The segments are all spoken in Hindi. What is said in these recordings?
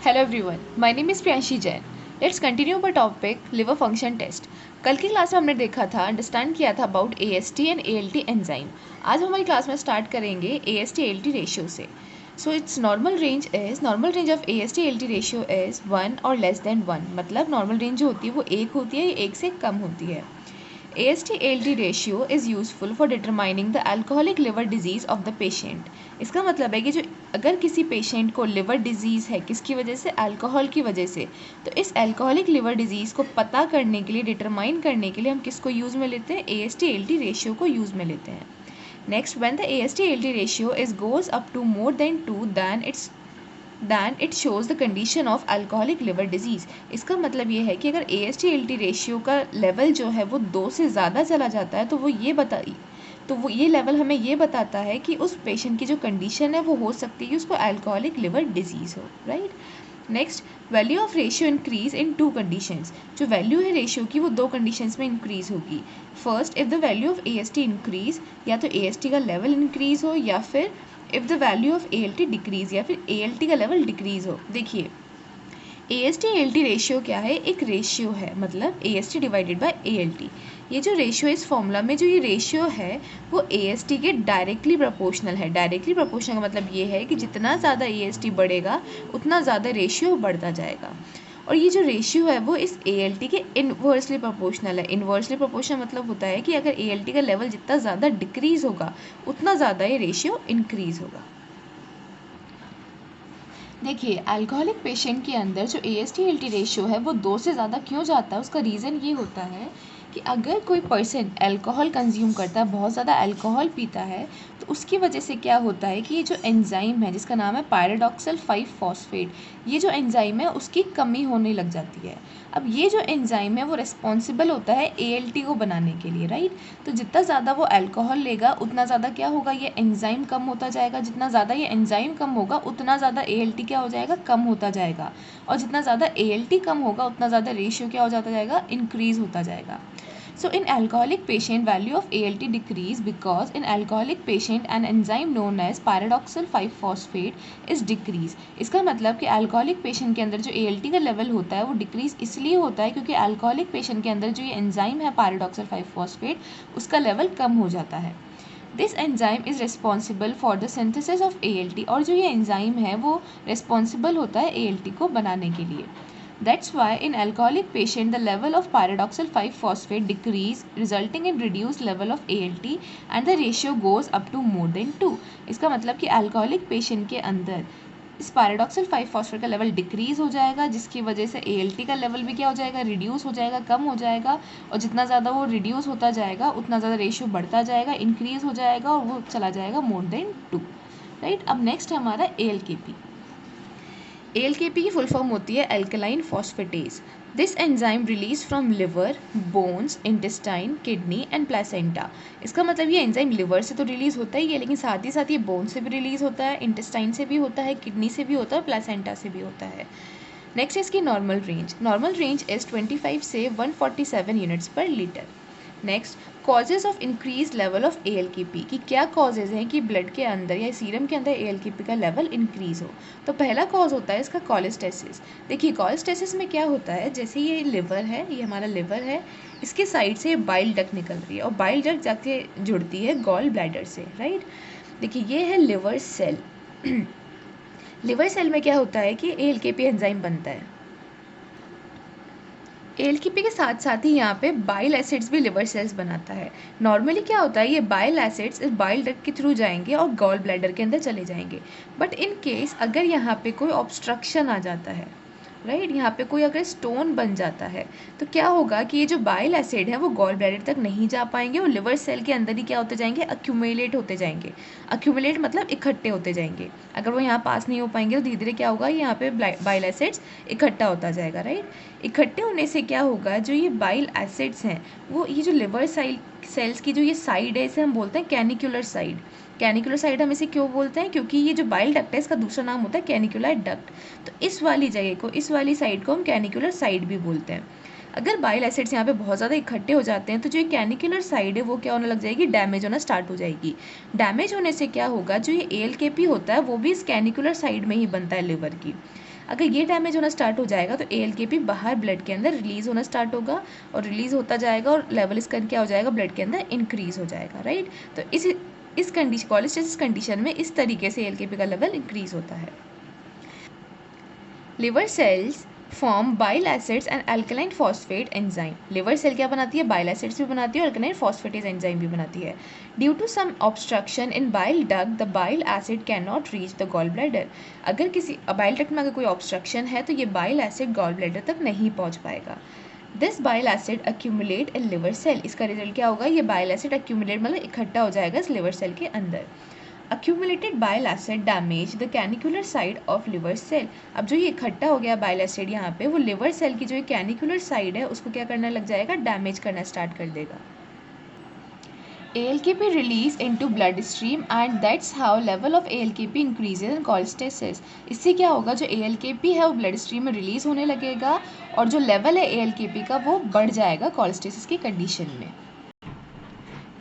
Hello everyone, my name is Priyanshi Jain. Let's continue our topic liver function test. कल की क्लास में हमने देखा था, अंडरस्टैंड किया था about AST and ALT enzyme. आज हमारी क्लास में स्टार्ट करेंगे AST ALT रेशियो से. So it's normal range of AST ALT ratio is 1 और लेस देन 1. मतलब नॉर्मल रेंज जो होती है वो 1 होती है या 1 से कम होती है. AST ALT ratio is useful for determining the alcoholic liver disease of the patient. इसका मतलब है कि जो अगर किसी पेशेंट को लिवर डिजीज़ है किसकी वजह से, अल्कोहल की वजह से, तो इस अल्कोहलिक लिवर डिजीज़ को पता करने के लिए, डिटरमाइन करने के लिए हम किसको यूज़ में लेते हैं, AST ALT रेशियो को यूज़ में लेते हैं. Next, when the AST ALT ratio is goes up to more than 2 then it shows the condition of alcoholic liver disease. इसका मतलब ये है कि अगर AST ALT रेशियो का लेवल जो है वो 2 से ज़्यादा चला जाता है तो ये लेवल हमें ये बताता है कि उस पेशेंट की जो कंडीशन है वो हो सकती है कि उसको अल्कोहलिक लिवर डिजीज़ हो. Right. Next, value of ratio increase in 2 conditions. जो वैल्यू है रेशियो की वो 2 कंडीशंस में इंक्रीज होगी. First, if the value of AST increase, या तो AST का लेवल इंक्रीज हो, या फिर if the value of ALT decrease, या फिर ALT का लेवल डिक्रीज हो. देखिए, AST ALT रेशियो क्या है, एक रेशियो है, मतलब AST डिवाइडेड बाय ALT. ये जो रेशियो, इस फॉर्मूला में जो ये रेशियो है वो AST के डायरेक्टली प्रोपोर्शनल है. डायरेक्टली प्रोपोर्शनल का मतलब ये है कि जितना ज़्यादा AST बढ़ेगा उतना ज़्यादा रेशियो बढ़ता जाएगा. और ये जो रेशियो है वो इस ALT के इन्वर्सली प्रोपोर्शनल है. इन्वर्सली प्रोपोर्शनल मतलब होता है कि अगर ALT का लेवल जितना ज़्यादा डिक्रीज होगा उतना ज़्यादा ये रेशियो इंक्रीज होगा. देखिए, अल्कोहलिक पेशेंट के अंदर जो AST ALT रेशियो है वो 2 से ज़्यादा क्यों जाता है, उसका रीज़न ये होता है कि अगर कोई पर्सन अल्कोहल कंज्यूम करता है, बहुत ज़्यादा अल्कोहल पीता है, तो उसकी वजह से क्या होता है कि ये जो एंजाइम है जिसका नाम है पायराडॉक्सिल 5-फॉस्फेट, ये जो एंजाइम है उसकी कमी होने लग जाती है. अब ये जो एंजाइम है वो रिस्पॉन्सिबल होता है ALT को बनाने के लिए. राइट. तो जितना ज़्यादा वो अल्कोहल लेगा उतना ज़्यादा क्या होगा, ये एंजाइम कम होता जाएगा. जितना ज़्यादा ये एंजाइम कम होगा उतना ज़्यादा ALT क्या हो जाएगा, कम होता जाएगा. और जितना ज़्यादा ALT कम होगा उतना ज़्यादा रेशियो क्या हो जाता जाएगा, इंक्रीज़ होता जाएगा. So in alcoholic patient, value of ALT decrease because in alcoholic patient an enzyme known as pyridoxal 5-phosphate is decrease. इसका मतलब कि alcoholic patient के अंदर जो ALT का level होता है वो decrease इसलिए होता है क्योंकि alcoholic patient के अंदर जो ये enzyme है pyridoxal 5-phosphate उसका level कम हो जाता है. This enzyme is responsible for the synthesis of ALT. और जो ये enzyme है वो responsible होता है ALT को बनाने के लिए. That's why in alcoholic patient the level of pyridoxal 5-phosphate decrease resulting in reduced level of ALT and the ratio goes up to more than 2. इसका मतलब कि alcoholic patient के अंदर इस pyridoxal 5-phosphate का लेवल डिक्रीज हो जाएगा जिसकी वजह से ALT का लेवल भी क्या हो जाएगा, रिड्यूस हो जाएगा, कम हो जाएगा. और जितना ज़्यादा वो रिड्यूस होता जाएगा उतना ज़्यादा रेशियो बढ़ता जाएगा, इंक्रीज हो जाएगा और वो चला जाएगा मोर देन 2. राइट. अब नेक्स्ट है हमारा ALKP. ALKP की फुल फॉर्म होती है alkaline phosphatase. This enzyme release from liver, bones, intestine, kidney and placenta. इसका मतलब ये एंजाइम लिवर से तो रिलीज होता ही है लेकिन साथ ही साथ ये बोन से भी रिलीज होता है, इंटेस्टाइन से भी होता है, किडनी से भी होता है, प्लेसेंटा से भी होता है. नेक्स्ट इसकी नॉर्मल रेंज इज 25 से 147 यूनिट्स पर litre. Next, causes of increase level of ALKP. कि क्या कॉजेज हैं कि ब्लड के अंदर या सीरम के अंदर ALKP का लेवल इंक्रीज हो. तो पहला कॉज होता है इसका कोलेस्टेसिस. देखिए, कोलेस्टेसिस में क्या होता है, जैसे ये लिवर है, ये हमारा लिवर है, इसके साइड से बाइल डक्ट निकल रही है और बाइल डक्ट जाके जुड़ती है गॉल ब्लैडर से. राइट. देखिए, ये है लिवर सेल. लिवर सेल में क्या होता है कि ALKP एंजाइम बनता है. ALKP के साथ साथ ही यहाँ पे बाइल एसिड्स भी लिवर सेल्स बनाता है. नॉर्मली क्या होता है, ये बाइल एसिड्स इस बाइल डक्ट के थ्रू जाएंगे और गॉल ब्लैडर के अंदर चले जाएंगे. बट इन केस अगर यहाँ पे कोई ऑब्स्ट्रक्शन आ जाता है, राइट, यहाँ पे कोई अगर स्टोन बन जाता है तो क्या होगा कि ये जो बाइल एसिड है वो गॉल ब्लैडर तक नहीं जा पाएंगे और लिवर सेल के अंदर ही क्या होते जाएंगे, अक्यूमुलेट होते जाएंगे. अक्यूमुलेट मतलब इकट्ठे होते जाएंगे. अगर वो यहाँ पास नहीं हो पाएंगे तो धीरे धीरे क्या होगा, यहाँ पे बाइल एसिड्स इकट्ठा होता जाएगा. राइट. इकट्ठे होने से क्या होगा, जो ये बाइल एसिड्स हैं वो ये जो लिवर सेल्स की जो ये साइड है इसे हम बोलते हैं कैनिकुलर साइड. कैनिकुलर साइड हम इसे क्यों बोलते हैं, क्योंकि ये जो बाइल डक्ट है इसका दूसरा नाम होता है कैनिकुलर डक्ट। तो इस वाली जगह को, इस वाली साइड को हम कैनिकुलर साइड भी बोलते हैं। अगर बाइल एसिड्स यहाँ पे बहुत ज़्यादा इकट्ठे हो जाते हैं तो जो ये कैनिकुलर साइड है वो क्या होने लग जाएगी, डैमेज होना स्टार्ट हो जाएगी। डैमेज होने से क्या होगा, जो ये ALKP होता है वो भी इस कैनिकुलर साइड में ही बनता है लिवर की। अगर ये डैमेज होना स्टार्ट हो जाएगा तो ALKP बाहर ब्लड के अंदर रिलीज होना स्टार्ट होगा और रिलीज होता जाएगा और लेवल इसका क्या हो जाएगा, ब्लड के अंदर इंक्रीज हो जाएगा, राइट। तो इस कंडीशन, कॉलेस्टेसिस कंडीशन में इस तरीके से ALKP का लेवल इंक्रीज होता है। Liver cells form bile acids and alkaline phosphate enzyme. Liver cell क्या बनाती है, बाइल एसिड्स भी बनाती है और अल्कलाइन फॉस्फेटेज एंजाइम भी बनाती है। Due to some obstruction in bile duct the bile acid can not reach the gall bladder. अगर किसी बाइल डक्ट में अगर कोई ऑब्स्ट्रक्शन है तो ये बाइल एसिड गॉल ब्लैडर तक नहीं पहुंच पाएगा। This bile acid accumulate in liver cell. इसका रिजल्ट क्या होगा, ये बाइल एसिड अक्यूमुलेट मतलब इकट्ठा हो जाएगा इस लिवर सेल के अंदर। Accumulated bile acid damage the canicular side of liver cell। अब जो ये इकट्ठा हो गया बाइल एसिड यहाँ पे, वो लिवर सेल की जो कैनिकुलर साइड है उसको क्या करने लग जाएगा, डैमेज करना स्टार्ट कर देगा। ALKP release into bloodstream and that's how level of ALKP increases in cholestasis। इससे क्या होगा, जो ALKP है वो ब्लड स्ट्रीम में रिलीज होने लगेगा और जो लेवल है ALKP का वो बढ़ जाएगा कॉलेस्टेसिस की कंडीशन में।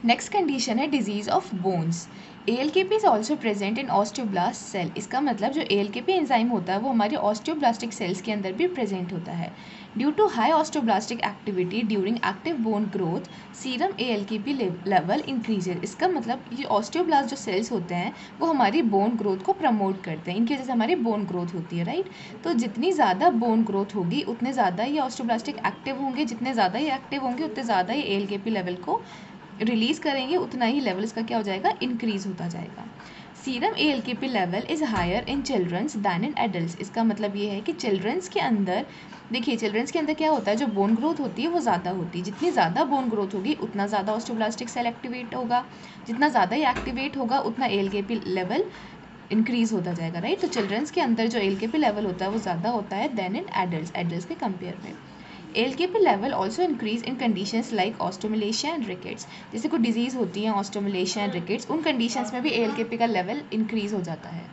नेक्स्ट कंडीशन है disease of bones. ALKP is also present in osteoblast cell. इसका मतलब जो ALKP एंजाइम होता है वो हमारे ऑस्टियोब्लास्टिक सेल्स के अंदर भी प्रेजेंट होता है। Due to high osteoblastic activity during active bone growth serum ALKP level increases. इसका मतलब ये ऑस्टियोब्लास्ट जो सेल्स होते हैं वो हमारी बोन ग्रोथ को प्रमोट करते हैं, इनकी वजह से हमारी बोन ग्रोथ होती है, राइट। तो जितनी ज़्यादा बोन ग्रोथ होगी उतने ज़्यादा ये ऑस्टियोब्लास्टिक एक्टिव होंगे, जितने ज़्यादा ये एक्टिव होंगे उतने ज़्यादा ये ALKP लेवल को रिलीज करेंगे, उतना ही लेवल इसका क्या हो जाएगा, इंक्रीज होता जाएगा। Serum ALKP level is higher in childrens than in adults. इसका मतलब ये है कि चिल्ड्रंस के अंदर, देखिए चिल्ड्रंस के अंदर क्या होता है, जो बोन ग्रोथ होती है वो ज़्यादा होती है। जितनी ज़्यादा बोन ग्रोथ होगी उतना ज़्यादा ऑस्टियोब्लास्टिक सेल एक्टिवेट होगा, जितना ज़्यादा ये एक्टिवेट होगा उतना ALKP लेवल इंक्रीज होता जाएगा, राइट। तो चिल्ड्रंस के अंदर जो ALKP लेवल होता है वो ज़्यादा होता है देन इन एडल्ट्स के कंपेयर में। ALKP level also increase in conditions like osteomalacia and rickets. जैसे कोई डिजीज़ होती है ऑस्टोमलेशिया एंड रिकेट्स, उन कंडीशंस में भी ALKP का लेवल इंक्रीज हो जाता है।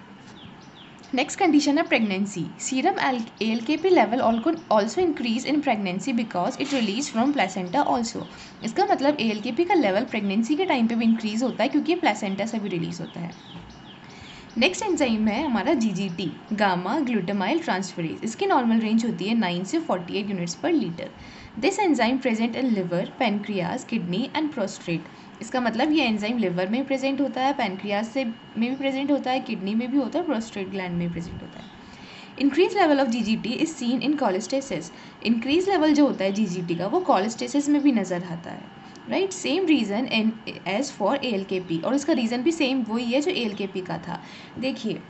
नेक्स्ट कंडीशन है pregnancy. Serum ALKP level also increase in pregnancy because it release from placenta also. इसका मतलब ALKP का लेवल प्रेगनेंसी के टाइम पे भी इंक्रीज होता है क्योंकि प्लेसेंटा से भी रिलीज होता है। नेक्स्ट एंजाइम है हमारा GGT, गामा ग्लूटामाइल ट्रांसफरेज। इसकी नॉर्मल रेंज होती है 9 से 48 यूनिट्स पर litre. This enzyme present in liver, pancreas, kidney and prostate. इसका मतलब ये एंजाइम लिवर में प्रेजेंट होता है, पैनक्रियाज से में भी प्रेजेंट होता है, किडनी में भी होता है, प्रोस्टेट ग्लैंड में भी प्रेजेंट होता है। Increase level of GGT is seen in cholestasis. Increase level जो होता है GGT का वो कॉलेस्टेसिस में भी नज़र आता है, right. Same reason as for ALKP, और इसका रीज़न भी सेम वही है जो ALKP का था। देखिए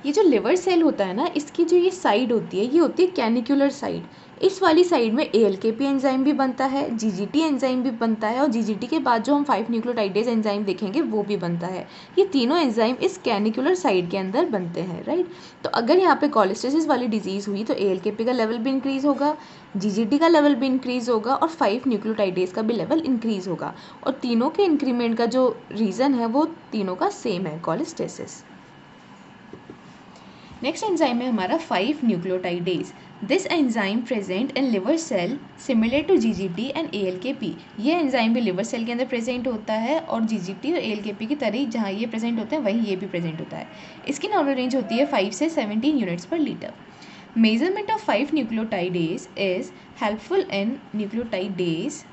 ये जो लिवर सेल होता है ना, इसकी जो ये साइड होती है ये होती है कैनिकुलर साइड। इस वाली साइड में ALKP एंजाइम भी बनता है, GGT एंजाइम भी बनता है और GGT के बाद जो हम 5 न्यूक्लियोटाइडेज एंजाइम देखेंगे वो भी बनता है। ये तीनों एंजाइम इस कैनिकुलर साइड के अंदर बनते हैं, राइट। तो अगर यहाँ पे कॉलेस्टेसिस वाली डिजीज़ हुई तो ALKP का लेवल भी इंक्रीज़ होगा, GGT का लेवल भी इंक्रीज़ होगा और 5 न्यूक्लियोटाइडेज का भी लेवल इंक्रीज़ होगा। और तीनों के इंक्रीमेंट का जो रीज़न है वो तीनों का सेम है, कॉलेस्टेसिस। नेक्स्ट एंजाइम है हमारा 5 nucleotidase. This enzyme present in liver cell similar to GGT and ALKP। ये एंजाइम भी लिवर सेल के अंदर प्रेजेंट होता है और GGT और ALKP की तरह जहाँ ये प्रेजेंट होते हैं वहीं ये भी प्रेजेंट होता है। इसकी नॉर्मल रेंज होती है 5 से 17 यूनिट्स पर litre. Measurement of 5 nucleotidase is helpful in nucleotidase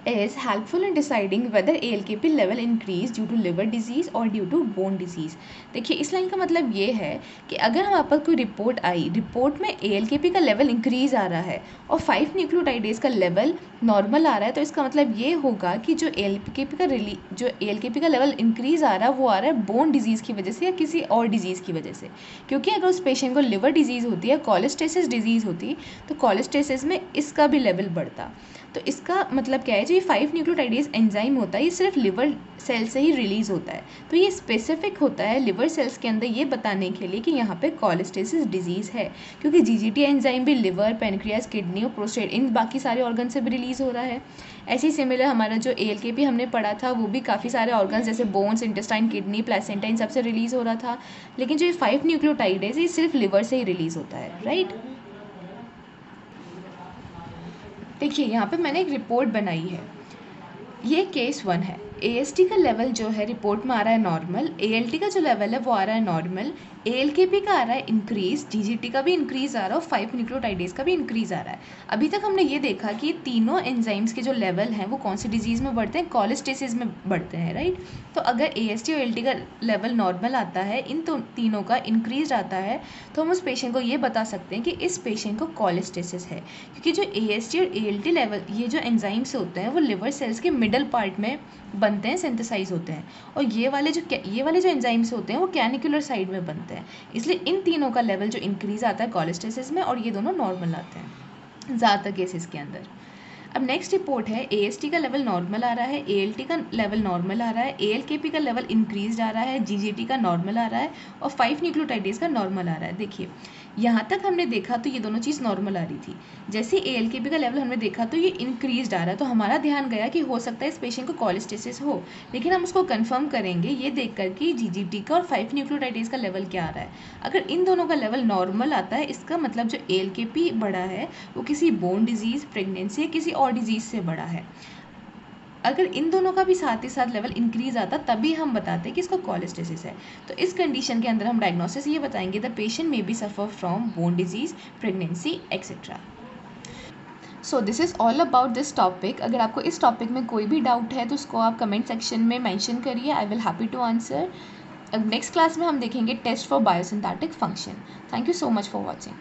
is helpful in deciding whether ALKP level increase due to liver disease or due to bone disease। देखिए इस लाइन का मतलब ये है कि अगर हमारे पास कोई रिपोर्ट आई, रिपोर्ट में ALKP का लेवल इंक्रीज आ रहा है और 5 न्यूक्लियोटाइडेज का लेवल नॉर्मल आ रहा है, तो इसका मतलब ये होगा कि जो ALKP का लेवल इंक्रीज आ रहा है वो आ रहा है बोन डिजीज़ की वजह से या किसी और डिजीज़ की वजह से। क्योंकि अगर उस पेशेंट को लिवर डिजीज़ होती है, कॉलेस्टेसिस डिजीज़ होती, तो कॉलेस्टेसिस में इसका भी लेवल बढ़ता। तो इसका मतलब क्या है, जो ये 5 न्यूक्लियोटाइडेज एंजाइम होता है ये सिर्फ लिवर सेल से ही रिलीज़ होता है। तो ये स्पेसिफिक होता है लिवर सेल्स के अंदर ये बताने के लिए कि यहाँ पे कोलेस्टेसिस डिजीज़ है, क्योंकि जीजीटी एंजाइम भी लिवर, पेनक्रियास, किडनी और प्रोस्टेट इन बाकी सारे ऑर्गन से भी रिलीज़ हो रहा है। ऐसे ही सिमिलर हमारा जो ALKP हमने पढ़ा था वो भी काफ़ी सारे ऑर्गन जैसे बोन्स, इंटेस्टाइन, किडनी, प्लेसेंटा इन सबसे रिलीज़ हो रहा था। लेकिन जो ये 5 न्यूक्लियोटाइड है ये सिर्फ लिवर से ही रिलीज़ होता है, राइट। देखिए यहाँ पे मैंने एक रिपोर्ट बनाई है, ये केस 1 है। AST का लेवल जो है रिपोर्ट में आ रहा है नॉर्मल, ALT का जो लेवल है वो आ रहा है नॉर्मल, ALKP का आ रहा है इंक्रीज, GGT का भी इंक्रीज आ रहा है और 5 न्यूक्लियोटाइडेज का भी इंक्रीज आ रहा है। अभी तक हमने ये देखा कि तीनों एंजाइम्स के जो लेवल हैं वो कौन सी डिजीज़ में बढ़ते हैं, कोलेस्टेसिस में बढ़ते हैं, राइट। तो अगर AST और ALT का लेवल नॉर्मल आता है, इन तीनों का इंक्रीज आता है, तो हम उस पेशेंट को ये बता सकते हैं कि इस पेशेंट को कोलेस्टेसिस है, क्योंकि जो AST और ALT लेवल ये जो एंजाइम्स होते हैं वो लिवर सेल्स के मिडल पार्ट में बनते हैं, सिंथेसाइज होते हैं, और ये वाले जो एंजाइम्स होते हैं वो कैनिकुलर साइड में बनते हैं। इसलिए इन तीनों का लेवल जो इंक्रीज आता है कोलेस्टेसिस में, और ये दोनों नॉर्मल आते हैं ज़्यादातर केसेस के अंदर। अब नेक्स्ट रिपोर्ट है, AST का लेवल नॉर्मल आ रहा है, ALT का लेवल नॉर्मल आ रहा है, ALKP का लेवल इंक्रीज आ रहा है, GGT का नॉर्मल आ रहा है और 5 न्यूक्लियोटाइडेज का नॉर्मल आ रहा है। देखिए यहाँ तक हमने देखा तो ये दोनों चीज़ नॉर्मल आ रही थी, जैसे ALKP का लेवल हमने देखा तो ये इंक्रीज आ रहा है, तो हमारा ध्यान गया कि हो सकता है इस पेशेंट को कोलेस्टेसिस हो, लेकिन हम उसको कंफर्म करेंगे ये देख कर कि GGT का और 5 न्यूक्लियोटाइडेज का लेवल क्या आ रहा है। अगर इन दोनों का लेवल नॉर्मल आता है, इसका मतलब जो ALKP बढ़ा है वो किसी बोन डिजीज़, प्रेगनेंसी या किसी और डिजीज़ से बढ़ा है। अगर इन दोनों का भी साथ ही साथ लेवल इंक्रीज आता तभी हम बताते हैं कि इसको कोलेस्टेसिस है। तो इस कंडीशन के अंदर हम डायग्नोसिस ये बताएंगे, the patient may be suffer from bone disease, pregnancy etcetera. So this is all about this topic. अगर आपको इस टॉपिक में कोई भी डाउट है तो उसको आप कमेंट सेक्शन में मेंशन करिए, I will happy to answer. अब नेक्स्ट क्लास में हम देखेंगे test for biosynthetic function. Thank you so much for watching.